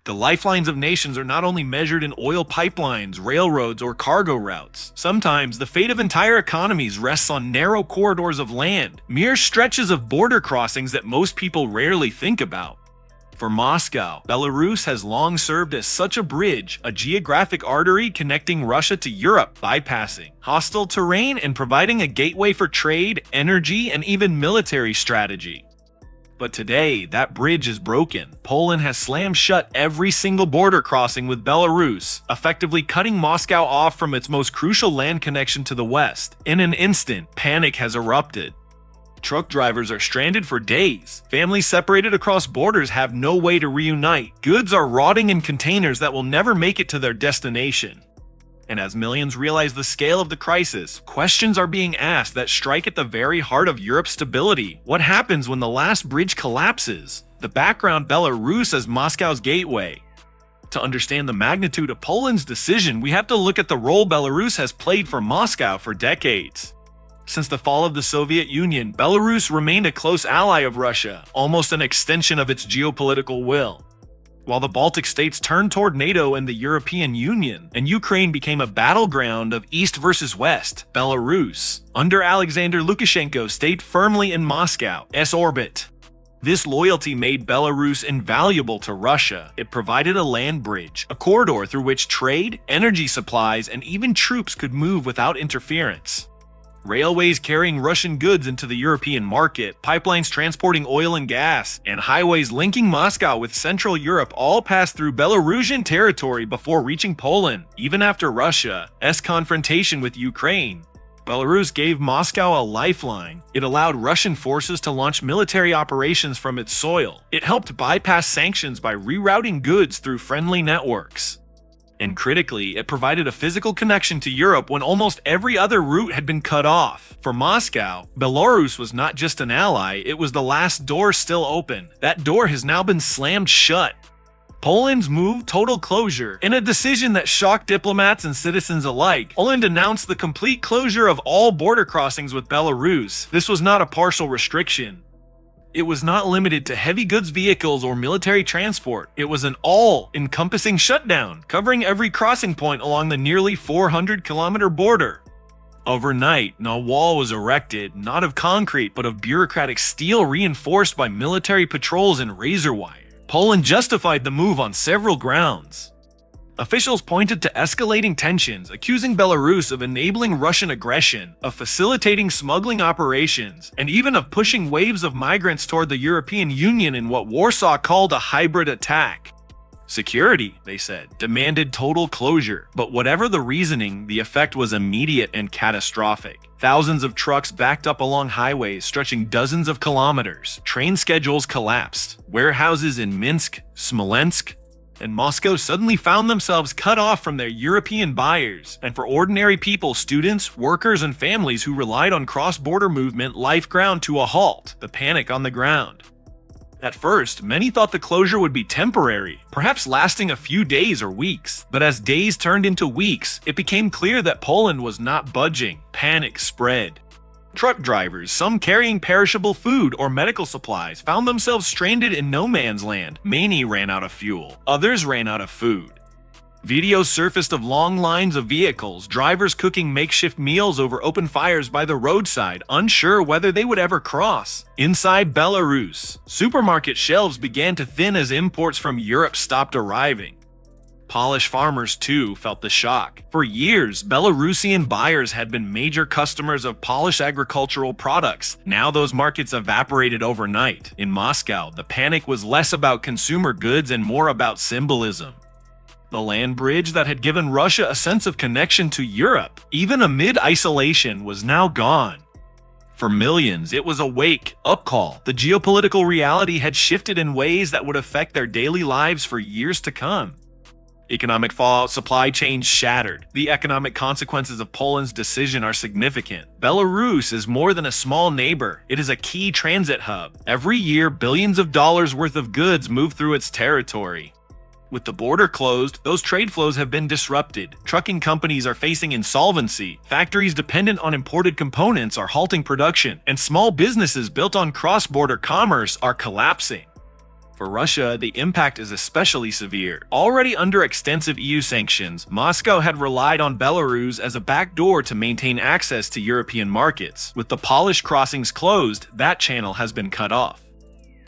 The lifelines of nations are not only measured in oil pipelines, railroads, or cargo routes. Sometimes the fate of entire economies rests on narrow corridors of land, mere stretches of border crossings that most people rarely think about. For Moscow, Belarus has long served as such a bridge, a geographic artery connecting Russia to Europe, bypassing hostile terrain and providing a gateway for trade, energy, and even military strategy. But today, that bridge is broken. Poland has slammed shut every single border crossing with Belarus, effectively cutting Moscow off from its most crucial land connection to the west. In an instant, panic has erupted. Truck drivers are stranded for days. Families separated across borders have no way to reunite. Goods are rotting in containers that will never make it to their destination. And as millions realize the scale of the crisis, questions are being asked that strike at the very heart of Europe's stability. What happens when the last bridge collapses? The background: Belarus as Moscow's gateway. To understand the magnitude of Poland's decision, we have to look at the role Belarus has played for Moscow for decades. Since the fall of the Soviet Union, Belarus remained a close ally of Russia, almost an extension of its geopolitical will. While the Baltic states turned toward NATO and the European Union, and Ukraine became a battleground of East versus West, Belarus, under Alexander Lukashenko, stayed firmly in Moscow's orbit. This loyalty made Belarus invaluable to Russia. It provided a land bridge, a corridor through which trade, energy supplies, and even troops could move without interference. Railways carrying Russian goods into the European market, pipelines transporting oil and gas, and highways linking Moscow with Central Europe all passed through Belarusian territory before reaching Poland. Even after Russia's confrontation with Ukraine, Belarus gave Moscow a lifeline. It allowed Russian forces to launch military operations from its soil. It helped bypass sanctions by rerouting goods through friendly networks. And critically, it provided a physical connection to Europe when almost every other route had been cut off. For Moscow, Belarus was not just an ally, it was the last door still open. That door has now been slammed shut. Poland's move, total closure. In a decision that shocked diplomats and citizens alike, Poland announced the complete closure of all border crossings with Belarus. This was not a partial restriction. It was not limited to heavy goods vehicles or military transport. It was an all-encompassing shutdown, covering every crossing point along the nearly 400-kilometer border. Overnight, a wall was erected, not of concrete but of bureaucratic steel reinforced by military patrols and razor wire. Poland justified the move on several grounds. Officials pointed to escalating tensions, accusing Belarus of enabling Russian aggression, of facilitating smuggling operations, and even of pushing waves of migrants toward the European Union in what Warsaw called a hybrid attack. Security, they said, demanded total closure, but whatever the reasoning, the effect was immediate and catastrophic. Thousands of trucks backed up along highways stretching dozens of kilometers. Train schedules collapsed. Warehouses in Minsk, Smolensk, and Moscow suddenly found themselves cut off from their European buyers, and for ordinary people, students, workers, and families who relied on cross-border movement, life ground to a halt, the panic on the ground. At first, many thought the closure would be temporary, perhaps lasting a few days or weeks, but as days turned into weeks, it became clear that Poland was not budging. Panic spread. Truck drivers, some carrying perishable food or medical supplies, found themselves stranded in no man's land. Many ran out of fuel. Others ran out of food. Videos surfaced of long lines of vehicles, drivers cooking makeshift meals over open fires by the roadside, unsure whether they would ever cross. Inside Belarus, supermarket shelves began to thin as imports from Europe stopped arriving. Polish farmers, too, felt the shock. For years, Belarusian buyers had been major customers of Polish agricultural products. Now those markets evaporated overnight. In Moscow, the panic was less about consumer goods and more about symbolism. The land bridge that had given Russia a sense of connection to Europe, even amid isolation, was now gone. For millions, it was a wake-up call. The geopolitical reality had shifted in ways that would affect their daily lives for years to come. Economic fallout, supply chains shattered. The economic consequences of Poland's decision are significant. Belarus is more than a small neighbor. It is a key transit hub. Every year, billions of dollars worth of goods move through its territory. With the border closed, those trade flows have been disrupted. Trucking companies are facing insolvency. Factories dependent on imported components are halting production, and small businesses built on cross-border commerce are collapsing. For Russia, the impact is especially severe. Already under extensive EU sanctions, Moscow had relied on Belarus as a backdoor to maintain access to European markets. With the Polish crossings closed, that channel has been cut off.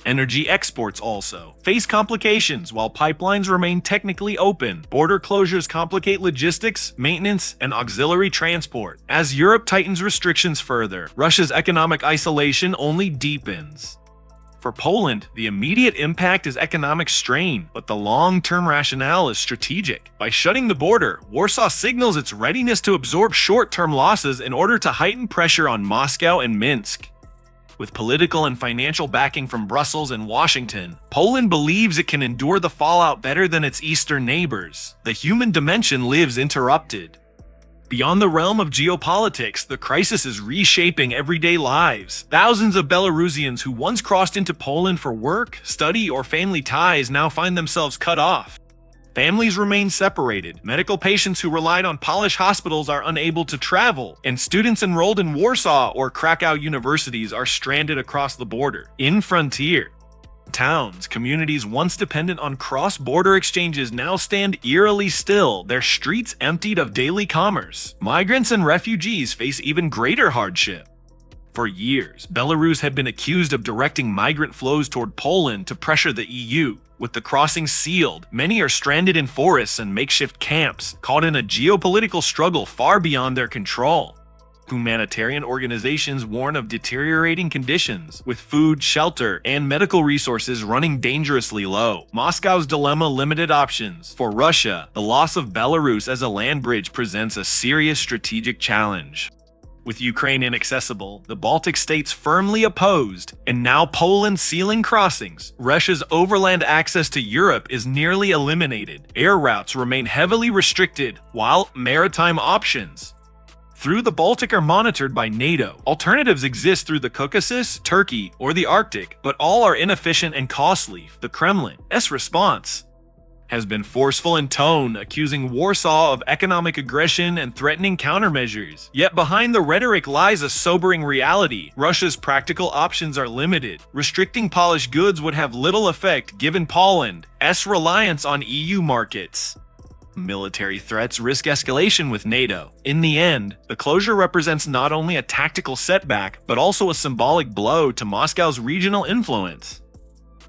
Energy exports also face complications while pipelines remain technically open. Border closures complicate logistics, maintenance, and auxiliary transport. As Europe tightens restrictions further, Russia's economic isolation only deepens. For Poland, the immediate impact is economic strain, but the long-term rationale is strategic. By shutting the border, Warsaw signals its readiness to absorb short-term losses in order to heighten pressure on Moscow and Minsk. With political and financial backing from Brussels and Washington, Poland believes it can endure the fallout better than its eastern neighbors. The human dimension lives interrupted. Beyond the realm of geopolitics, the crisis is reshaping everyday lives. Thousands of Belarusians who once crossed into Poland for work, study, or family ties now find themselves cut off. Families remain separated, medical patients who relied on Polish hospitals are unable to travel, and students enrolled in Warsaw or Krakow universities are stranded across the border. In frontier towns, communities once dependent on cross-border exchanges now stand eerily still, their streets emptied of daily commerce. Migrants and refugees face even greater hardship. For years, Belarus had been accused of directing migrant flows toward Poland to pressure the EU. With the crossings sealed, many are stranded in forests and makeshift camps, caught in a geopolitical struggle far beyond their control. Humanitarian organizations warn of deteriorating conditions, with food, shelter, and medical resources running dangerously low. Moscow's dilemma: limited options. For Russia, the loss of Belarus as a land bridge presents a serious strategic challenge. With Ukraine inaccessible, the Baltic states firmly opposed, and now Poland sealing crossings, Russia's overland access to Europe is nearly eliminated. Air routes remain heavily restricted, while maritime options through the Baltic are monitored by NATO. Alternatives exist through the Caucasus, Turkey, or the Arctic, but all are inefficient and costly. The Kremlin's response has been forceful in tone, accusing Warsaw of economic aggression and threatening countermeasures. Yet behind the rhetoric lies a sobering reality. Russia's practical options are limited. Restricting Polish goods would have little effect given Poland's reliance on EU markets. Military threats risk escalation with NATO. In the end, the closure represents not only a tactical setback, but also a symbolic blow to Moscow's regional influence.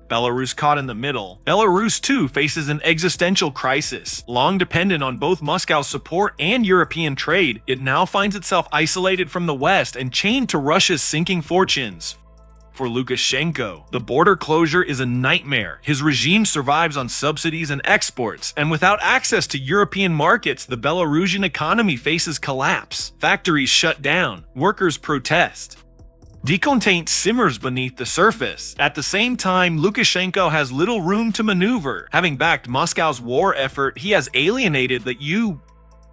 Belarus caught in the middle. Belarus too faces an existential crisis. Long dependent on both Moscow's support and European trade, it now finds itself isolated from the West and chained to Russia's sinking fortunes. For Lukashenko, the border closure is a nightmare. His regime survives on subsidies and exports, and without access to European markets, the Belarusian economy faces collapse. Factories shut down, workers protest. Discontent simmers beneath the surface. At the same time, Lukashenko has little room to maneuver. Having backed Moscow's war effort, he has alienated the EU.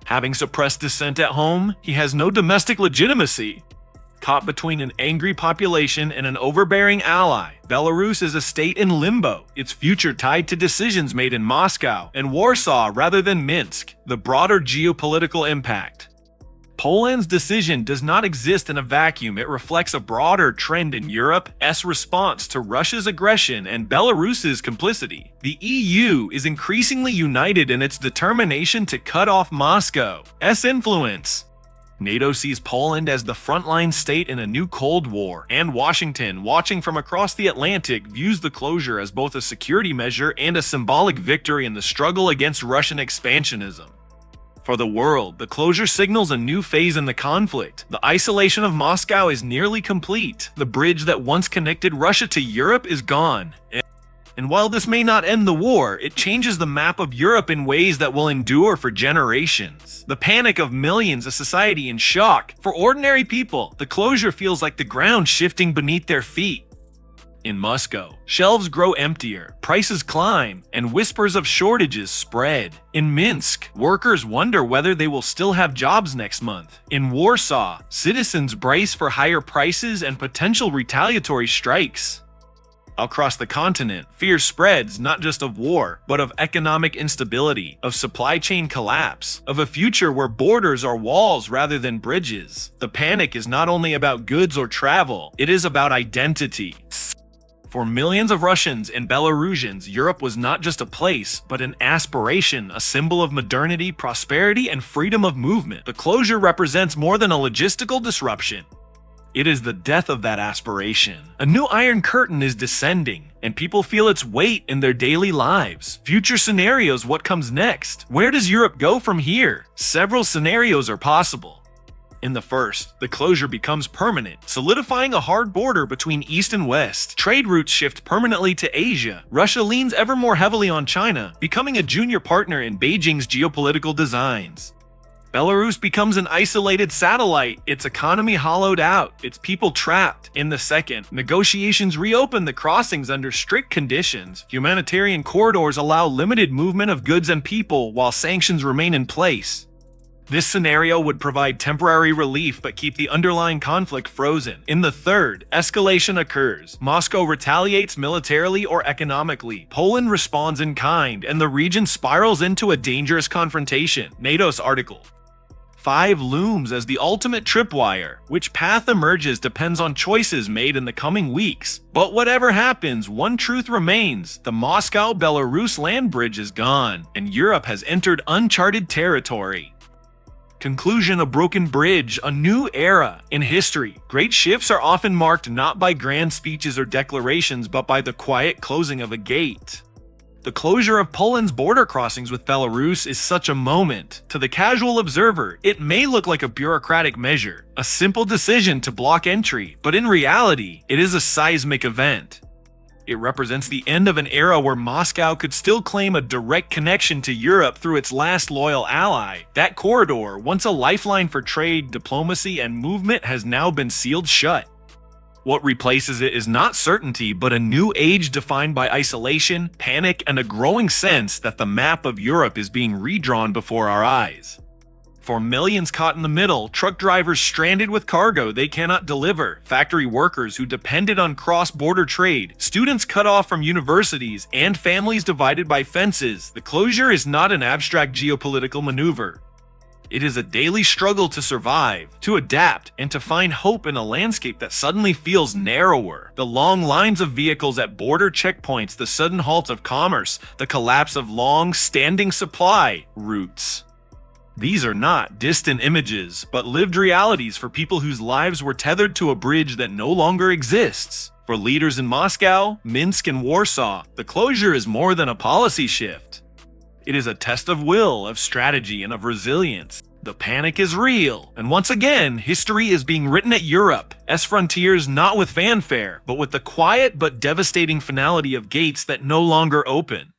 Having suppressed dissent at home, he has no domestic legitimacy. Caught between an angry population and an overbearing ally, Belarus is a state in limbo, its future tied to decisions made in Moscow and Warsaw rather than Minsk. The broader geopolitical impact. Poland's decision does not exist in a vacuum. It reflects a broader trend in Europe's response to Russia's aggression and Belarus's complicity. The EU is increasingly united in its determination to cut off Moscow's influence. NATO sees Poland as the frontline state in a new Cold War, and Washington, watching from across the Atlantic, views the closure as both a security measure and a symbolic victory in the struggle against Russian expansionism. For the world, the closure signals a new phase in the conflict. The isolation of Moscow is nearly complete. The bridge that once connected Russia to Europe is gone. And while this may not end the war, it changes the map of Europe in ways that will endure for generations. The panic of millions, a society in shock. For ordinary people, the closure feels like the ground shifting beneath their feet. In Moscow, shelves grow emptier, prices climb, and whispers of shortages spread. In Minsk, workers wonder whether they will still have jobs next month. In Warsaw, citizens brace for higher prices and potential retaliatory strikes. Across the continent, fear spreads not just of war, but of economic instability, of supply chain collapse, of a future where borders are walls rather than bridges. The panic is not only about goods or travel, it is about identity. For millions of Russians and Belarusians, Europe was not just a place, but an aspiration, a symbol of modernity, prosperity, and freedom of movement. The closure represents more than a logistical disruption. It is the death of that aspiration. A new Iron Curtain is descending, and people feel its weight in their daily lives. Future scenarios: what comes next? Where does Europe go from here? Several scenarios are possible. In the first, the closure becomes permanent, solidifying a hard border between East and West. Trade routes shift permanently to Asia. Russia leans ever more heavily on China, becoming a junior partner in Beijing's geopolitical designs. Belarus becomes an isolated satellite, its economy hollowed out, its people trapped. In the second, negotiations reopen the crossings under strict conditions. Humanitarian corridors allow limited movement of goods and people, while sanctions remain in place. This scenario would provide temporary relief but keep the underlying conflict frozen. In the third, escalation occurs. Moscow retaliates militarily or economically. Poland responds in kind, and the region spirals into a dangerous confrontation. NATO's Article 5 looms as the ultimate tripwire. Which path emerges depends on choices made in the coming weeks. But whatever happens, one truth remains: the Moscow-Belarus land bridge is gone, and Europe has entered uncharted territory. Conclusion: a broken bridge, a new era. In history, great shifts are often marked not by grand speeches or declarations, but by the quiet closing of a gate. The closure of Poland's border crossings with Belarus is such a moment. To the casual observer, it may look like a bureaucratic measure, a simple decision to block entry, but in reality, it is a seismic event. It represents the end of an era where Moscow could still claim a direct connection to Europe through its last loyal ally. That corridor, once a lifeline for trade, diplomacy, and movement, has now been sealed shut. What replaces it is not certainty, but a new age defined by isolation, panic, and a growing sense that the map of Europe is being redrawn before our eyes. For millions caught in the middle, truck drivers stranded with cargo they cannot deliver, factory workers who depended on cross-border trade, students cut off from universities, and families divided by fences, the closure is not an abstract geopolitical maneuver. It is a daily struggle to survive, to adapt, and to find hope in a landscape that suddenly feels narrower. The long lines of vehicles at border checkpoints, the sudden halt of commerce, the collapse of long-standing supply routes. These are not distant images, but lived realities for people whose lives were tethered to a bridge that no longer exists. For leaders in Moscow, Minsk, and Warsaw, the closure is more than a policy shift. It is a test of will, of strategy, and of resilience. The panic is real, and once again, history is being written at Europe's frontiers, not with fanfare, but with the quiet but devastating finality of gates that no longer open.